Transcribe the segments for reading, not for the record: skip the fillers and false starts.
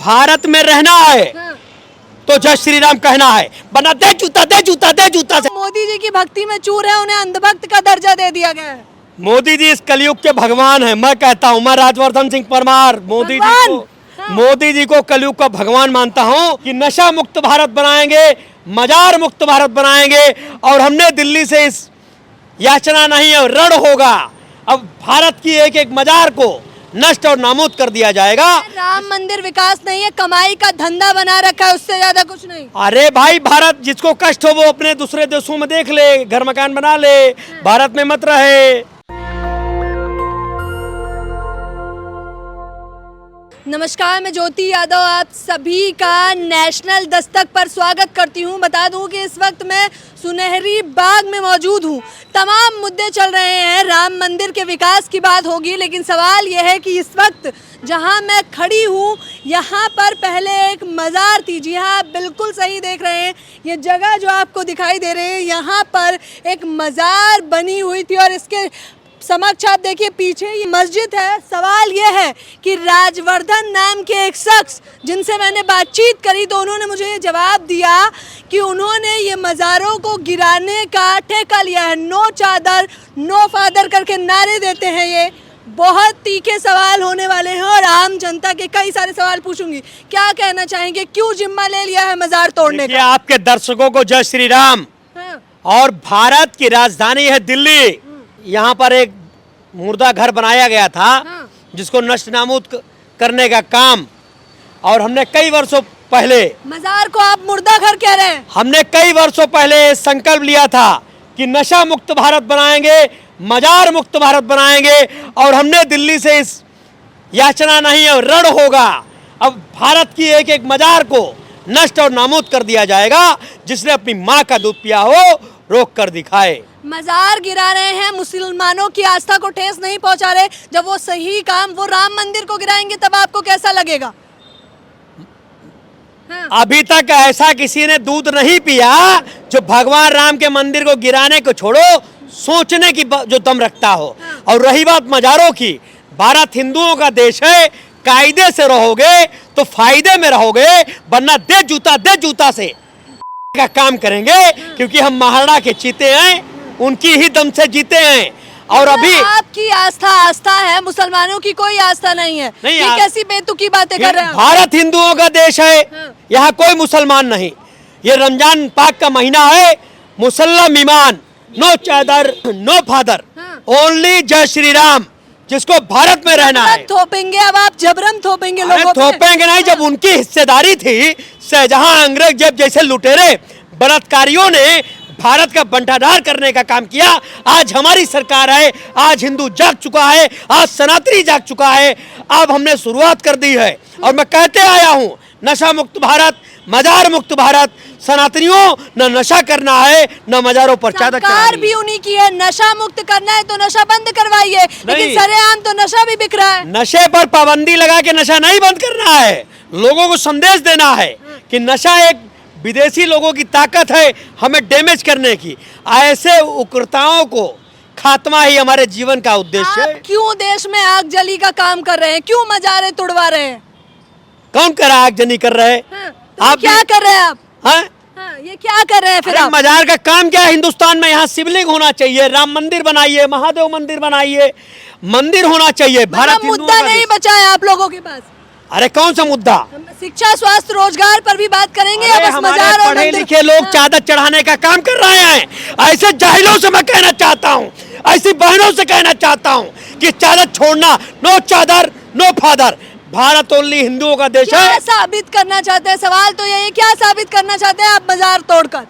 भारत में रहना है तो जय श्री राम कहना है, वरना दे जूता दे जूता दे जूता से। मोदी जी की भक्ति में चूर है, उन्हें अंधभक्त का दर्जा दे दिया गया है। मोदी जी इस कलयुग के भगवान हैं। मैं कहता हूँ, मैं राजवर्धन सिंह परमार मोदी जी को कलयुग का भगवान मानता हूँ कि नशा मुक्त भारत बनाएंगे, मजार मुक्त भारत बनाएंगे। और हमने दिल्ली से इस याचना नहीं है, रण होगा। अब भारत की एक एक मजार को नष्ट और नामूद कर दिया जाएगा। राम मंदिर विकास नहीं है, कमाई का धंधा बना रखा है, उससे ज्यादा कुछ नहीं। अरे भाई, भारत जिसको कष्ट हो वो अपने दूसरे देशों में देख ले, घर मकान बना ले, भारत में मत रहे। नमस्कार, मैं ज्योति यादव आप सभी का नेशनल दस्तक पर स्वागत करती हूं। बता दूं कि इस वक्त मैं सुनहरी बाग में मौजूद हूं। तमाम मुद्दे चल रहे हैं, राम मंदिर के विकास की बात होगी, लेकिन सवाल यह है कि इस वक्त जहां मैं खड़ी हूं यहां पर पहले एक मज़ार थी। जी हाँ, आप बिल्कुल सही देख रहे हैं। ये जगह जो आपको दिखाई दे रही है, यहाँ पर एक मज़ार बनी हुई थी और इसके समक्ष आप देखिए पीछे ये मस्जिद है। सवाल ये है कि राजवर्धन नाम के एक शख्स जिनसे मैंने बातचीत करी तो उन्होंने मुझे ये जवाब दिया कि उन्होंने ये मज़ारों को गिराने का ठेका लिया है। नो चादर नो फादर करके नारे देते हैं। ये बहुत तीखे सवाल होने वाले हैं और आम जनता के कई सारे सवाल पूछूंगी। क्या कहना चाहेंगे, क्यों जिम्मा ले लिया है मज़ार तोड़ने का? आपके दर्शकों को जय श्री राम। और भारत की राजधानी है दिल्ली। यहाँ पर एक मुर्दा घर बनाया गया था जिसको नष्ट नाबूद करने का काम, और हमने कई वर्षों पहले मज़ार को आप मुर्दा घर कह रहे हैं। हमने कई वर्षों पहले संकल्प लिया था कि नशा मुक्त भारत बनाएंगे, मजार मुक्त भारत बनाएंगे। और हमने दिल्ली से इस याचना नहीं है, रण होगा। अब भारत की एक एक मजार को नष्ट और नाबूद कर दिया जाएगा। जिसने अपनी माँ का दूध पिया हो रोक कर दिखाए। मज़ार गिरा रहे हैं, मुसलमानों की आस्था को ठेस नहीं पहुंचा रहे। जब वो सही काम, वो राम मंदिर को गिराएंगे तब आपको कैसा लगेगा? अभी तक ऐसा किसी ने दूध नहीं पिया जो भगवान राम के मंदिर को गिराने को छोड़ो सोचने की जो दम रखता हो। और रही बात मजारों की, भारत हिंदुओं का देश है। कायदे से रहोगे तो फायदे में रहोगे, वरना दे जूता से का काम करेंगे। क्योंकि हम महाराणा के चीते हैं, उनकी ही दम से जीते हैं। और अभी आपकी आस्था है, मुसलमानों की कोई आस्था नहीं है। ये कैसी बेतुकी बातें कर रहे हैं? भारत हिंदुओं का देश है, यहाँ कोई मुसलमान नहीं। ये रमजान पाक का महीना है। मुसल्लम ईमान, नो चादर नो फादर, ओनली जय श्री राम। जिसको भारत में रहना है थोपेंगे। अब आप जबरन थोपेंगे लोगों पे? थोपेंगे नहीं। जब उनकी हिस्सेदारी थी, शाहजहां अंग्रेज जैसे लुटेरे बलात्कारियों ने भारत का बंटाधार करने का काम किया। आज हमारी सरकार है, आज हिंदू जाग चुका है, आज सनातनी जाग चुका है। अब हमने शुरुआत कर दी है और मैं कहते आया हूँ, नशा मुक्त भारत, मजार मुक्त भारत। सनातनियों, न नशा करना है न मजारों पर चादर चढ़ानी है। सरकार भी उन्हीं की है। नशा मुक्त करना है तो नशा बंद करवाइए, लेकिन सरेआम तो नशा भी बिक रहा है। नशे पर पाबंदी लगा के नशा नहीं बंद करना है। लोगों को संदेश देना है कि नशा एक विदेशी लोगों की ताकत है हमें डैमेज करने की। ऐसे उग्रताओं को खात्मा ही हमारे जीवन का उद्देश्य है। क्यों देश में आगजनी का काम कर रहे हैं? क्यों मजारे तोड़वा रहे हैं? कौन कर रहा है आगजनी कर रहे हैं? तो आप क्या कर रहे हैं? आप ये क्या कर रहे हैं फिर? मजार का काम क्या है? हिंदुस्तान में यहाँ शिवलिंग होना चाहिए, राम मंदिर बनाइए, महादेव मंदिर बनाइए, मंदिर होना चाहिए। भारत मुद्दा नहीं बचा है आप लोगों के पास? अरे कौन सा मुद्दा? शिक्षा, स्वास्थ्य, रोजगार पर भी बात करेंगे। बस मजार और पढ़े लिखे लोग चादर चढ़ाने का काम कर रहे हैं। ऐसे जाहिलों से मैं कहना चाहता हूँ, ऐसी बहनों से कहना चाहता हूँ कि चादर छोड़ना, नो चादर नो फादर। भारत ओनली हिंदुओं का देश है। क्या साबित करना चाहते हैं? सवाल तो यही, क्या साबित करना चाहते हैं आप मजार तोड़कर?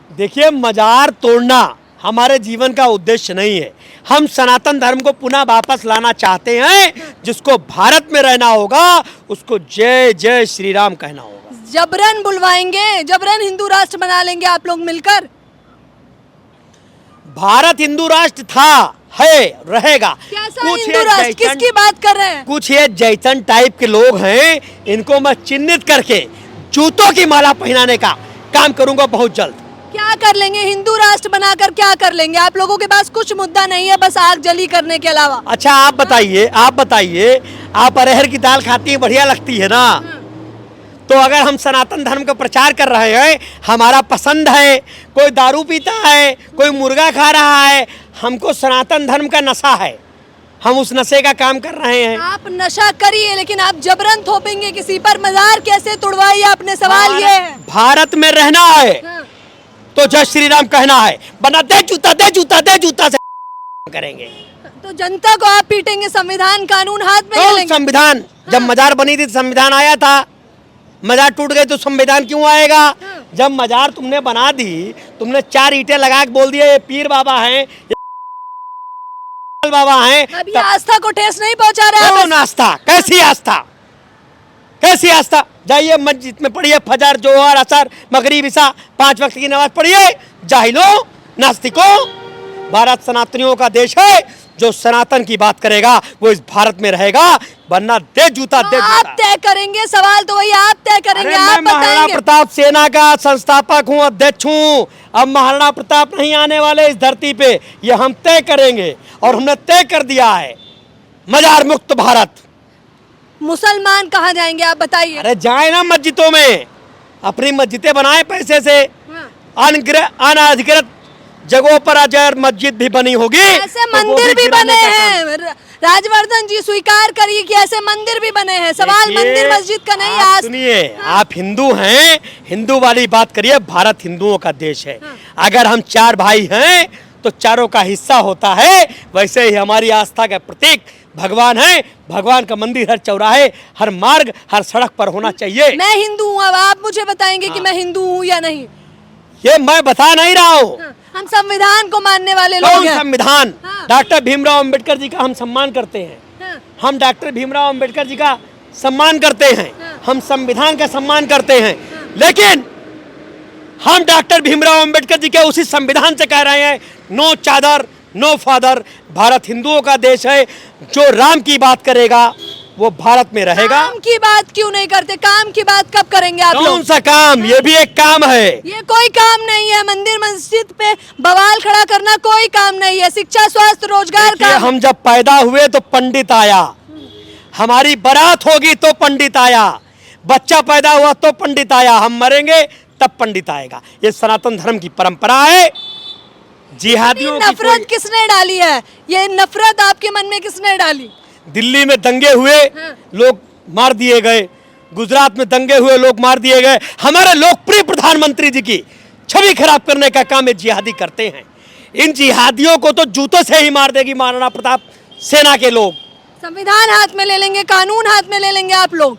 देखिए, मजार तोड़ना हमारे जीवन का उद्देश्य नहीं है। हम सनातन धर्म को पुनः वापस लाना चाहते हैं। जिसको भारत में रहना होगा उसको जय जय श्री राम कहना होगा। जबरन बुलवाएंगे, जबरन हिंदू राष्ट्र बना लेंगे आप लोग मिलकर? भारत हिंदू राष्ट्र था, है, रहेगा। कैसा हिंदू राष्ट्र? किसकी बात कर रहे हैं? कुछ ये जैसन टाइप के लोग हैं, इनको मैं चिन्हित करके जूतों की माला पहनाने का काम करूंगा बहुत जल्द। क्या कर लेंगे? हिंदू राष्ट्र बनाकर क्या कर लेंगे? आप लोगों के पास कुछ मुद्दा नहीं है, बस आग जली करने के अलावा। अच्छा आप बताइए, आप अरहर की दाल खाती है, बढ़िया लगती है ना? तो अगर हम सनातन धर्म का प्रचार कर रहे हैं, हमारा पसंद है, कोई दारू पीता है, कोई मुर्गा खा रहा है, हमको सनातन धर्म का नशा है, हम उस नशे का काम कर रहे हैं। आप नशा करिए, लेकिन आप जबरन थोपेंगे किसी पर, मजार कैसे तुड़वाइए? अपने सवाल ये है। भारत में रहना है तो जय श्री राम कहना है, वरना दे जूता से करेंगे। तो जनता को आप पीटेंगे, संविधान कानून हाथ में ले तो लेंगे। संविधान जब मजार बनी थी, संविधान आया था, मजार टूट गई तो संविधान क्यों आएगा? जब मजार तुमने बना दी, तुमने 4 ईंटें लगा के बोल दिया ये पीर बाबा हैं, ये बाबा हैं, अब ये आस्था को ठेस नहीं पहुंचा रहा है? कौन आस्था? कैसी आस्था? जाइए मस्जिद में पढ़िए, फजर, जोहर, असर, मगरिब, इशा 5 वक्त की नमाज पढ़िए। जाहिलों, नास्तिकों, भारत सनातनियों का देश है, जो सनातन की बात करेगा वो इस भारत में रहेगा, वरना दे जूता। आप तय करेंगे, सवाल तो वही आप तय करेंगे, आप मैं महाराणा बताएंगे। प्रताप सेना का संस्थापक हूँ, अध्यक्ष हूँ। अब महाराणा प्रताप नहीं आने वाले इस धरती पे, ये हम तय करेंगे और हमने तय कर दिया है, मजार मुक्त भारत। मुसलमान कहाँ जाएंगे आप बताइए? अरे जाए ना मस्जिदों में, अपनी मस्जिदें बनाए पैसे से, अनधिकृत जगहों पर अजर मस्जिद भी बनी होगी, ऐसे तो वो मंदिर भी गिराने बने का काम। हैं। राजवर्धन जी स्वीकार करिए कि ऐसे मंदिर भी बने हैं। सवाल देखिए, मंदिर मस्जिद का नहीं है। आप सुनिए, आप हिंदू हैं, हिंदू वाली बात करिए। भारत हिंदुओं का देश है। अगर हम 4 भाई हैं तो चारों का हिस्सा होता है। वैसे ही हमारी आस्था का प्रतीक भगवान है। भगवान का मंदिर हर चौराहे, हर मार्ग, हर सड़क पर होना चाहिए। मैं हिंदू हूँ, अब आप मुझे बताएंगे कि मैं हिंदू हूँ या नहीं? ये मैं बता नहीं रहा हूँ। हम संविधान को मानने वाले लोग कौन हैं। संविधान? हाँ। डॉक्टर भीमराव अंबेडकर जी का हम सम्मान करते हैं। हम डॉक्टर भीमराव अंबेडकर जी का सम्मान करते हैं, हम संविधान का सम्मान करते हैं, लेकिन हम डॉक्टर भीमराव अंबेडकर जी के उसी संविधान से कह रहे हैं, नो चादर नो फादर। भारत हिंदुओं का देश है, जो राम की बात करेगा वो भारत में रहेगा। काम की बात क्यों नहीं करते? काम की बात कब करेंगे आप लोग? कौन सा काम? ये भी एक काम है। ये कोई काम नहीं है। मंदिर मस्जिद पे बवाल खड़ा करना कोई काम नहीं है। शिक्षा, स्वास्थ्य, रोजगार का। हम जब पैदा हुए तो पंडित आया, हमारी बारात होगी तो पंडित आया, बच्चा पैदा हुआ तो पंडित आया, हम मरेंगे तब पंडित आएगा। ये सनातन धर्म की परंपरा है। जिहादियों की नफरत किसने डाली है? ये नफरत आपके मन में किसने डाली? दिल्ली में दंगे हुए, लोग मार दिए गए। गुजरात में दंगे हुए, लोग मार दिए गए। हमारे लोकप्रिय प्रधानमंत्री जी की छवि खराब करने का काम ये जिहादी करते हैं। इन जिहादियों को तो जूतों से ही मार देगी महाराणा प्रताप सेना के लोग। संविधान हाथ में ले लेंगे, कानून हाथ में ले लेंगे आप लोग।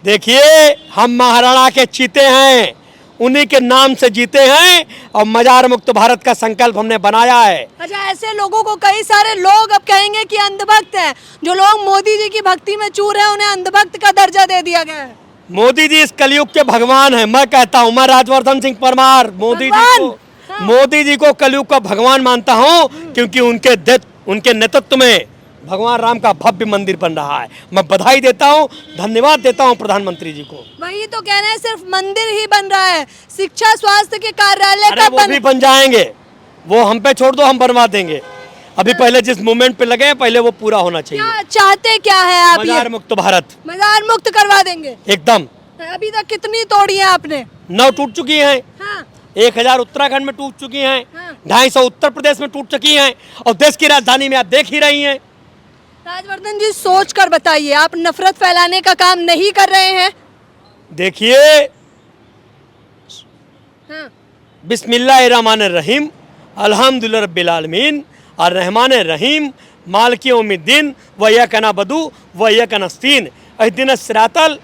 देखिए, हम महाराणा के चीते हैं, उन्हीं के नाम से जीते हैं और मजार मुक्त भारत का संकल्प हमने बनाया है। अच्छा, ऐसे लोगों को कई सारे लोग अब कहेंगे कि अंधभक्त हैं। जो लोग मोदी जी की भक्ति में चूर हैं, उन्हें अंधभक्त का दर्जा दे दिया गया है। मोदी जी इस कलयुग के भगवान हैं। मैं कहता हूँ, मैं राजवर्धन सिंह परमार मोदी जी को कलयुग का भगवान मानता हूँ, क्योंकि उनके नेतृत्व में भगवान राम का भव्य मंदिर बन रहा है। मैं बधाई देता हूँ, धन्यवाद देता हूँ प्रधानमंत्री जी को। वही तो कह रहे हैं, सिर्फ मंदिर ही बन रहा है, शिक्षा स्वास्थ्य के कार्यालय अरे वो भी बन जाएंगे, वो हम पे छोड़ दो, हम बनवा देंगे। अभी पहले जिस मूवमेंट पे लगे हैं, पहले वो पूरा होना चाहिए। क्या चाहते क्या है आप? मजार मुक्त भारत मजार मुक्त करवा देंगे एकदम। अभी तक कितनी तोड़ी है आपने? 9 टूट चुकी हैं। हाँ। 1000 उत्तराखंड में टूट चुकी हैं। हाँ। 250 उत्तर प्रदेश में टूट चुकी हैं, और देश की राजधानी में आप देख ही रही हैं। राजवर्धन जी, सोच कर बताइए, आप नफरत फैलाने का काम नहीं कर रहे हैं? देखिए, हाँ। बिस्मिल्लाहिर्रहमानिर्रहीम, अल्हम्दुलिल्लाह रब्बिल आलमीन, अर्रहमानिर रहीम, मालिक यौमिद्दीन, व इय्याका नअबुदु व इय्याका नस्तईन, इहदिनस सिरातल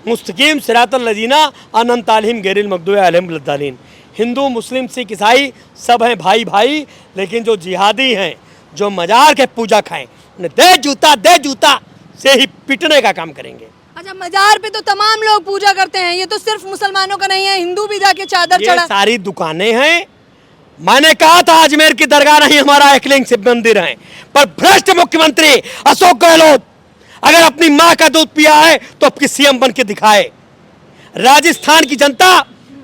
मुस्तकीम सिरातल लज़ीना अनअमता अलैहिम गैरिल मग़दूबि अलैहिम वलद्दालीन। हिंदू, मुस्लिम, सिख, ईसाई सब हैं भाई भाई, लेकिन जो जिहादी हैं, जो मजार के पूजा खाएं, उन्हें दे जूता से ही पीटने का काम करेंगे। अच्छा, मजार पे तो तमाम लोग पूजा करते हैं, ये तो सिर्फ मुसलमानों का नहीं है, हिंदू भी जाके चादर ये चढ़ा। सारी दुकानें हैं। मैंने कहा था अजमेर की दरगाह नहीं, हमारा एकलिंग शिव मंदिर है, पर भ्रष्ट मुख्यमंत्री अशोक गहलोत अगर अपनी माँ का दूध पिया है तो अब की सीएम बन के दिखाए। राजस्थान की जनता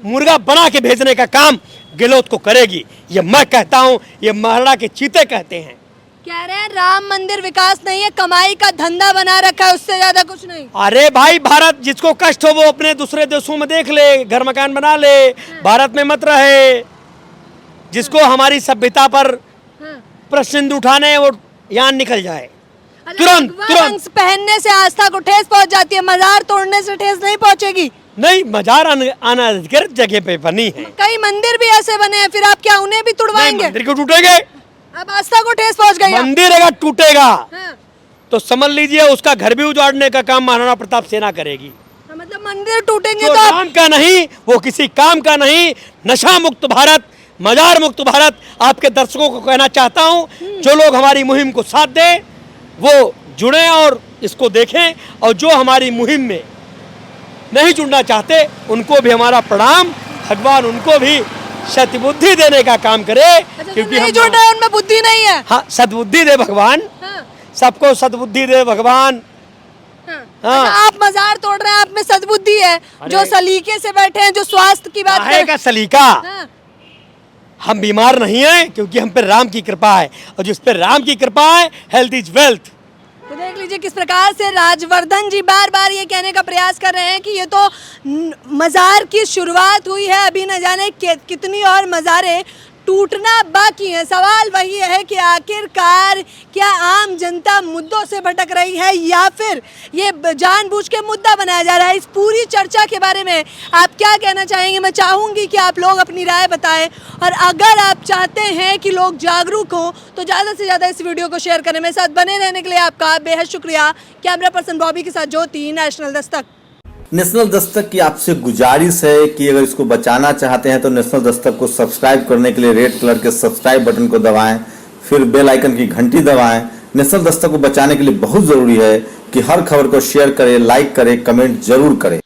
मुर्गा बना के भेजने का काम गहलोत को करेगी। ये मैं कहता हूँ, ये महाराणा के चीते कहते हैं। कह रहे हैं राम मंदिर विकास नहीं है, कमाई का धंधा बना रखा है, उससे ज्यादा कुछ नहीं। अरे भाई, भारत जिसको कष्ट हो वो अपने दूसरे देशों में देख ले, घर मकान बना ले, भारत में मत रहे। जिसको हमारी सभ्यता पर प्रश्न उठाने वो यहाँ निकल जाए तुरंत तुरंत। पहनने से आस्था को ठेस पहुंच जाती है, मजार तोड़ने से ठेस नहीं पहुंचेगी। नहीं, मजार अनधिकृत जगह पे बनी है। कई मंदिर भी ऐसे बने हैं, फिर आप क्या उन्हें भी तुड़वाएंगे? मंदिर क्यों टूटेंगे? अब आस्था को ठेस पहुंच गई। मंदिर अगर टूटेगा हाँ। तो समझ लीजिए उसका घर भी उजाड़ने का काम महाराणा प्रताप सेना करेगी। मतलब मंदिर टूटेंगे जो तो राम का नहीं, वो किसी काम का नहीं। नशा मुक्त भारत, मजार मुक्त भारत। आपके दर्शकों को कहना चाहता हूँ, जो लोग हमारी मुहिम को साथ दें वो जुड़ें और इसको देखें, और जो हमारी मुहिम में नहीं जुड़ना चाहते उनको भी हमारा प्रणाम। भगवान उनको भी सद्बुद्धि देने का काम करे। क्योंकि नहीं जुड़ रहे, उनमें बुद्धि नहीं है। हाँ, सद्बुद्धि दे भगवान। हाँ। सबको सद्बुद्धि दे भगवान। हाँ। हाँ। आप मजार तोड़ रहे हैं, आप में सद्बुद्धि है। जो सलीके से बैठे हैं, जो स्वास्थ्य की बात काहे का सलीका? हाँ। हम बीमार नहीं हैं क्योंकि हम पे राम की कृपा है, और जिस पे राम की कृपा है, हेल्थ इज वेल्थ। तो देख लीजिए किस प्रकार से राजवर्धन जी बार बार ये कहने का प्रयास कर रहे हैं कि ये तो मजार की शुरुआत हुई है, अभी न जाने कितनी और मजारें टूटना बाकी है। सवाल वही है कि आखिरकार क्या आम जनता मुद्दों से भटक रही है या फिर ये जानबूझ के मुद्दा बनाया जा रहा है? इस पूरी चर्चा के बारे में आप क्या कहना चाहेंगे? मैं चाहूँगी कि आप लोग अपनी राय बताएं, और अगर आप चाहते हैं कि लोग जागरूक हों तो ज़्यादा से ज़्यादा इस वीडियो को शेयर करें। मेरे साथ बने रहने के लिए आपका बेहद शुक्रिया। कैमरा पर्सन बॉबी के साथ ज्योति, नेशनल दस्तक। नेशनल दस्तक की आपसे गुजारिश है कि अगर इसको बचाना चाहते हैं तो नेशनल दस्तक को सब्सक्राइब करने के लिए रेड कलर के सब्सक्राइब बटन को दबाएं, फिर बेल आइकन की घंटी दबाएं। नेशनल दस्तक को बचाने के लिए बहुत ज़रूरी है कि हर खबर को शेयर करें, लाइक करें, कमेंट जरूर करें।